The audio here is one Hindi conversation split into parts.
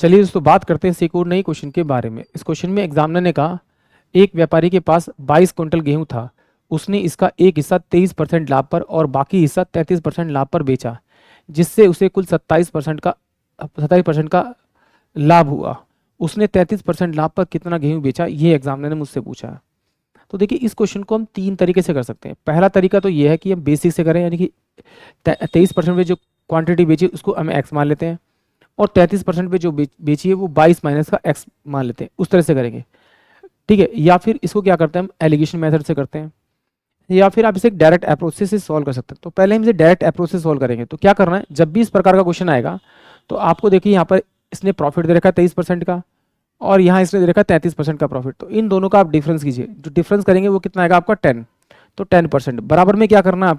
चलिए दोस्तों बात करते हैं एक और नई क्वेश्चन के बारे में। इस क्वेश्चन में एग्जामिनर ने कहा एक व्यापारी के पास 22 क्विंटल गेहूं था, उसने इसका एक हिस्सा 23% लाभ पर और बाकी हिस्सा 33% लाभ पर बेचा, जिससे उसे कुल 27% का लाभ हुआ। उसने 33% लाभ पर कितना गेहूं बेचा, ये एग्जामिनर ने मुझसे पूछा। तो देखिए इस क्वेश्चन को हम 3 तरीके से कर सकते हैं। पहला तरीका तो ये है कि हम बेसिक से करें, यानी कि 23% में जो क्वांटिटी बेची उसको हम एक्स मान लेते हैं और 33% पे जो बेची है वो 22 माइनस का एक्स मान लेते हैं, उस तरह से करेंगे, ठीक है। या फिर इसको क्या करते हैं, हम एलिगेशन मेथड से करते हैं, या फिर आप इसे डायरेक्ट अप्रोच से सॉल्व कर सकते हैं। तो पहले हम इसे डायरेक्ट अप्रोच से सॉल्व करेंगे। तो क्या करना है, जब भी इस प्रकार का क्वेश्चन आएगा तो आपको देखिए यहाँ पर इसने प्रॉफिट दे रखा है 23% का और यहाँ इसने दे रखा है 33% का प्रॉफिट। तो इन दोनों का आप डिफरेंस कीजिए, जो डिफरेंस करेंगे वो कितना आएगा आपका 10। तो 10% बराबर में क्या करना है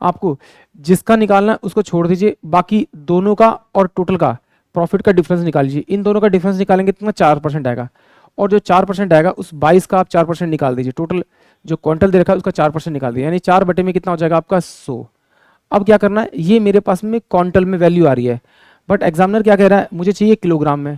आपको जिसका निकालना है उसको छोड़ दीजिए, बाकी दोनों का और टोटल का प्रॉफिट का डिफरेंस निकाल लीजिए। इन दोनों का डिफरेंस निकालेंगे तो 4% आएगा और जो 4% आएगा उस 22 का आप 4% निकाल दीजिए। टोटल जो क्विंटल दे रखा है उसका 4% निकाल दीजिए, यानी 4 बटे में कितना हो जाएगा आपका 100। अब क्या करना है, ये मेरे पास में क्विंटल में वैल्यू आ रही है, बट एग्जामिनर क्या कह रहा है, मुझे चाहिए किलोग्राम में।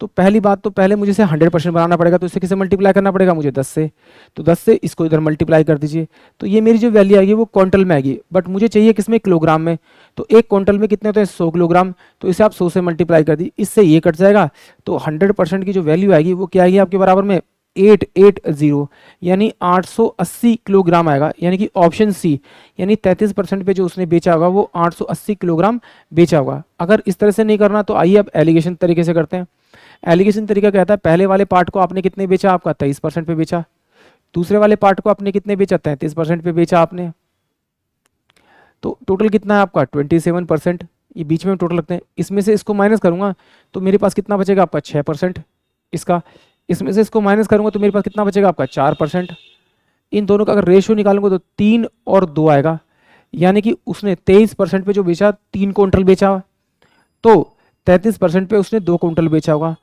तो पहली बात तो पहले मुझे इसे 100% बनाना पड़ेगा, तो इसे किसे मल्टीप्लाई करना पड़ेगा मुझे 10 से। तो 10 से इसको इधर मल्टीप्लाई कर दीजिए, तो ये मेरी जो वैल्यू आएगी वो क्विंटल में आएगी, बट मुझे चाहिए किसमें, किलोग्राम में। तो एक क्विंटल में कितने होते हैं 100 किलोग्राम, तो इसे आप 100 से मल्टीप्लाई कर दी, इससे ये कट जाएगा। तो 100% की जो वैल्यू आएगी वो क्या आएगी आपके बराबर में 880, यानी 880 किलोग्राम आएगा, यानी कि ऑप्शन सी, यानी 33% पे जो उसने बेचा होगा वो 880 किलोग्राम बेचा होगा। अगर इस तरह से नहीं करना तो आइए अब एलिगेशन तरीके से करते हैं। एलिगेशन तरीका कहता है पहले वाले पार्ट को आपने कितने बेचा, आपका 23% पे बेचा, दूसरे वाले पार्ट को आपने कितने बेचा, 33% पे बेचा आपने। तो टोटल कितना है आपका 27%, ये बीच में टोटल रखते हैं। इसमें से इसको माइनस करूंगा तो मेरे पास कितना बचेगा आपका 6% इसका, इसमें से इसको माइनस करूंगा तो मेरे पास कितना बचेगा आपका 4%। इन दोनों का अगर रेशियो निकालूंगा तो 3 और 2 आएगा, यानी कि उसने 23% पे जो बेचा 3 क्विंटल बेचा, तो 33% पे उसने 2 क्विंटल बेचा होगा।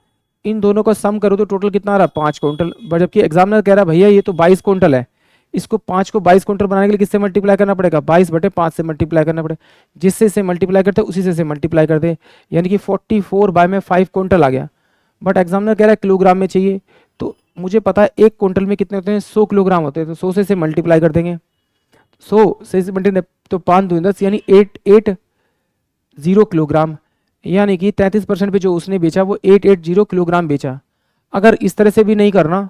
इन दोनों का सम करो तो टोटल कितना आ रहा है 5 क्विंटल, जबकि एग्जामिनर कह रहा है भैया ये तो 22 क्विंटल है, इसको 5 को 22 क्विंटल बनाने के लिए किससे मल्टीप्लाई करना पड़ेगा, 22 बटे 5 से मल्टीप्लाई करना पड़ेगा। जिससे इसे मल्टीप्लाई करते हैं उसी से मल्टीप्लाई कर दे, यानी कि 44 बाय में 5 क्विंटल आ गया। बट एग्जामिनर कह रहा है किलोग्राम में चाहिए, तो मुझे पता है एक क्विंटल में कितने होते हैं 100 किलोग्राम होते हैं, तो 100 से मल्टीप्लाई कर देंगे। 100 से मल्टीप्लाई तो 5 दूनी 10, यानी 880 किलोग्राम, यानी कि 33% पे जो उसने बेचा वो 880 किलोग्राम बेचा। अगर इस तरह से भी नहीं करना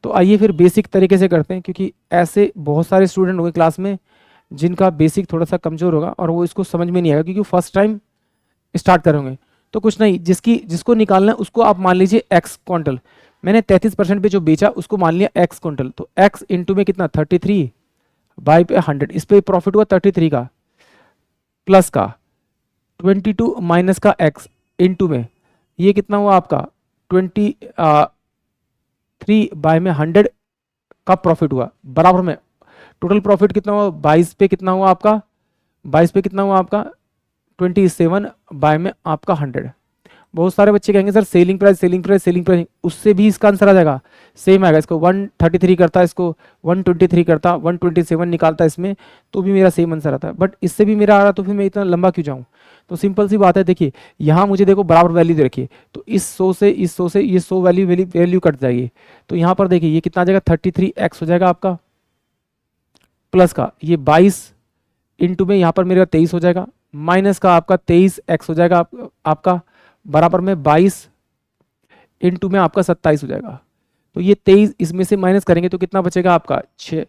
तो आइए फिर बेसिक तरीके से करते हैं, क्योंकि ऐसे बहुत सारे स्टूडेंट होंगे क्लास में जिनका बेसिक थोड़ा सा कमजोर होगा और वो इसको समझ में नहीं आएगा, क्योंकि फर्स्ट टाइम स्टार्ट करेंगे। तो कुछ नहीं, जिसको निकालना है उसको आप मान लीजिए एक्स क्विंटल। मैंने 33% पे जो बेचा उसको मान लिया एक्स क्विंटल, तो एक्स इंटू में कितना 33 बाई पे 100, इस पर प्रॉफिट हुआ 33 का, प्लस का 22 माइनस का एक्स इंटू में ये कितना हुआ आपका 23 बाय में 100 का प्रॉफिट हुआ, बराबर में टोटल प्रॉफिट कितना हुआ 22 पे कितना हुआ आपका 27 बाय में आपका 100। बहुत सारे बच्चे कहेंगे सर सेलिंग प्राइस, उससे भी इसका आंसर आ जाएगा, सेम आएगा। इसको 133 करता है, इसको 123 करता, 127 निकालता है इसमें, तो भी मेरा सेम आंसर आता है। बट इससे भी मेरा आ रहा तो फिर मैं इतना लंबा क्यों जाऊँ। तो सिंपल सी बात है, देखिए यहाँ मुझे देखो बराबर वैल्यू दे रखिए, तो इस 100 से ये 100 वैल्यू कट जाएगी। तो यहाँ पर देखिए ये कितना आ जाएगा 33x हो जाएगा आपका, प्लस का ये 22 इंटू में यहाँ पर मेरा 23 हो जाएगा, माइनस का आपका 23x हो जाएगा आपका, बराबर में 22 इंटू में आपका 27 हो जाएगा। तो ये 23 इसमें से माइनस करेंगे तो कितना बचेगा आपका ये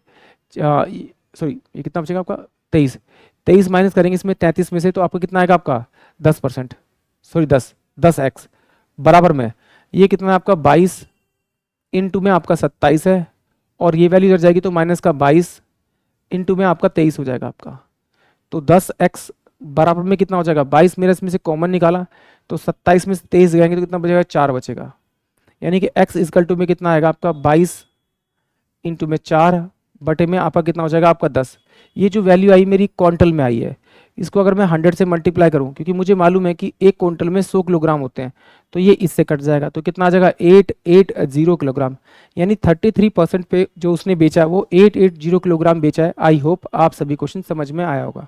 कितना बचेगा आपका 23 माइनस करेंगे इसमें 33 में से, तो आपका कितना आएगा आपका 10%, 10x, बराबर में ये कितना है आपका 22 इंटू में आपका 27 है, और ये वैल्यू इधर जाएगी तो माइनस का 22 इंटू में आपका 23 हो जाएगा आपका। तो 10x बराबर में कितना हो जाएगा 22, मेरा इसमें से कॉमन निकाला तो 27 में से 23 जाएंगे तो कितना बचेगा 4 बचेगा, यानी कि x इक्वल टू में कितना आएगा आपका 22 इंटू में 4 बटे में आपका कितना हो जाएगा आपका 10। ये जो वैल्यू आई मेरी क्विंटल में आई है, इसको अगर मैं 100 से मल्टीप्लाई करूं, क्योंकि मुझे मालूम है कि एक क्विंटल में 100 किलोग्राम होते हैं, तो ये इससे कट जाएगा, तो कितना आ जाएगा 880 किलोग्राम, यानी 33% पे जो उसने बेचा वो 880 किलोग्राम बेचा है। आई होप आप सभी क्वेश्चन समझ में आया होगा।